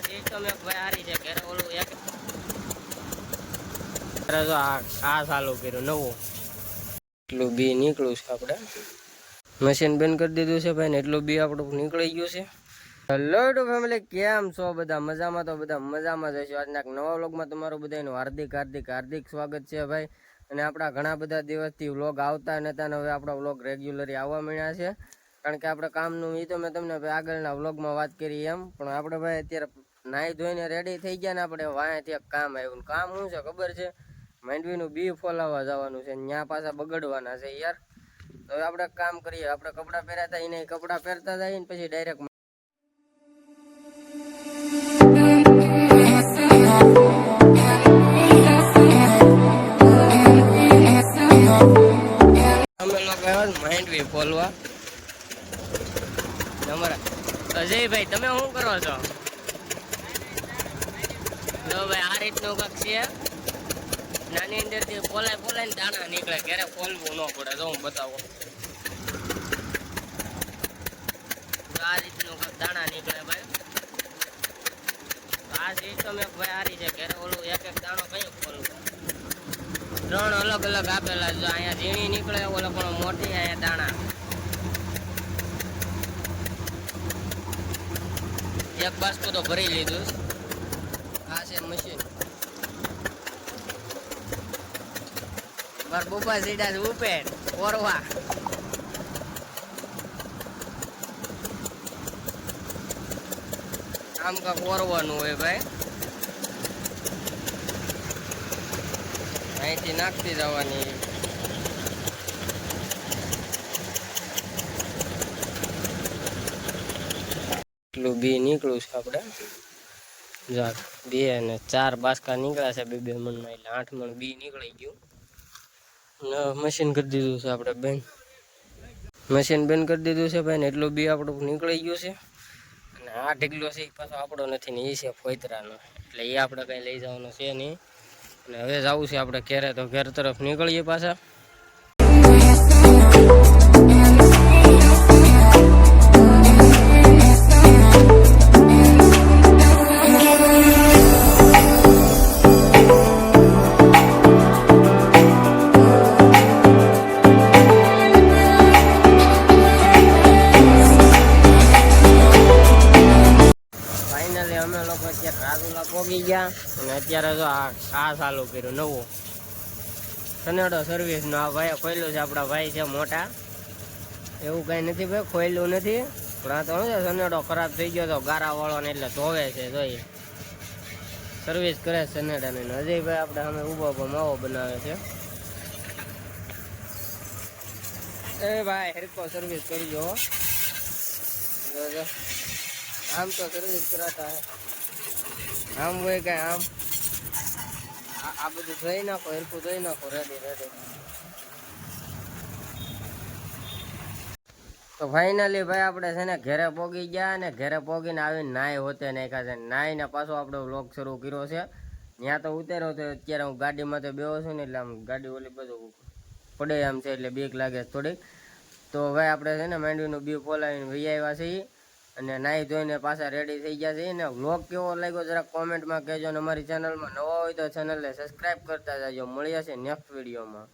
system એક ભાઈ હારી છે ઘરે ઓલું એક જો આ ચાલુ કર્યું નવું એટલું બી નીકળ્યું છે આપણે મશીન બંધ કરી દીધું છે ભાઈ ને એટલું બી આપણું નીકળી ગયું છે હેલો ટુ ફેમિલી કેમ છો બધા મજામાં તો બધા મજામાં જ હશો આજના નવા વ્લોગમાં તમારું બધાનું હાર્દિક સ્વાગત છે ભાઈ અને આપણા ઘણા બધા દિવસથી વ્લોગ આવતા નતા ને હવે આપણા વ્લોગ રેગ્યુલરી આવવા મળ્યા છે કારણ કે આપણે કામનું એ તો મેં તમને આગળના વ્લોગમાં વાત કરી એમ પણ આપણે ભાઈ અત્યારે નાહી ધોઈને રેડી થઈ ગયા ને આપણે વાંયથી એક કામ આવ્યું કામ શું છે ખબર છે માંડવીનું બી ફોલાવવા જવાનું છે ત્યાં પાછા બગડવાના છે યાર તો હવે આપણે કામ કરીએ આપણે કપડાં પહેર્યા હતા એને કપડાં પહેરતા જઈએ ને પછી ડાયરેક્ટ અમે લોકો આવ્યા માંડવી ફોલવા તમારા અજયભાઈ તમે શું કરો છો જો ભાઈ આ રીતનું કાંક છે નાની અંદરથી ફોલાય ને દાણા નીકળે ઘરે ફોલવું ન પડે તો હું બતાવું આ રીતનું કાંક દાણા નીકળે ભાઈ આ સિસ્ટમ એક ભાઈ હારી છે ઘરે ઓલું એક દાણો કયું ફોલવું 3 અલગ અલગ આપેલા જો અહીંયા ઝીણી નીકળે ઓલા પણ મોટી અહીંયા દાણા એક બાસ્કું તો ભરી લીધું આ છે મશીન માર બોપા સીડા છે ઉપેર ઓરવા આમ કાંક ઓરવાનું હોય ભાઈ અહીંથી નાખતી જવાની એટલું બી નીકળ્યું છે આપણે જા 2 અને 4 બાસકા નીકળ્યા છે 2 મણમાં એટલે 8 મણ બી નીકળી ગયું મશીન કરી દીધું છે આપણે બેન મશીન બંધ કરી દીધું છે ભાઈ ને એટલું બી આપણું નીકળી ગયું છે અને આ ઢીકલો છે એ પાછો આપણો નથી ને એ છે ફોતરાનો એટલે એ આપણે કંઈ લઈ જવાનું છે નહીં અને હવે જવું છે આપણે ઘેરે તો ઘેર તરફ નીકળીએ પાછા અમે લોકો અત્યારે રાજુલા પોગી ગયા અને અત્યારે જો આ ચાલુ કર્યું નવું સનેડો સર્વિસ નો આ ભાઈ ખોલ્યું છે આપણા ભાઈ છે મોટા એવું કઈ નથી ભાઈ ખોલ્યું નથી પણ આ તો શું છે સનેડો ખરાબ થઈ ગયો તો ગારા વાળો ને એટલે ધોવે છે જોઈ સર્વિસ કરે સનેડા ને અજયભાઈ આપણે અમે ઉભો માવો બનાવે છે એ ભાઈ હરકો સર્વિસ કરજો આમ તો સર્વિસ કરાતા આમ હોય કઈ આમ આ બધું ધોઈ નાખો હરકું ધોઈ નાખો રેડી તો ફાઇનલી ભાઈ આપણે છે ને ઘરે પોગી ગયા ને ઘરે પોગીને આવીને નાઈ હોતે નાખ્યા છે નાઈને પાછો આપણે વ્લોગ શરૂ કર્યો છે ત્યાં તો ઉતર્યો તો અત્યારે હું ગાડીમાં તો બેહો છું ને એટલે આમ ગાડી ઓલી બધું પડે આમ છે એટલે બીક લાગે થોડીક તો ભાઈ આપણે છે ને માંડવીનું બી ફોલાવીને વહી આવ્યા છીએ અને નાહી ધોઈને પાછા રેડી થઈ ગયા છે ને વ્લોગ કેવો લાગ્યો જરાક કોમેન્ટમાં કહેજો અને અમારી ચેનલમાં નવા હોય તો ચેનલને સબસ્ક્રાઈબ કરતા જાજો મળ્યા છે નેક્સ્ટ વિડીયોમાં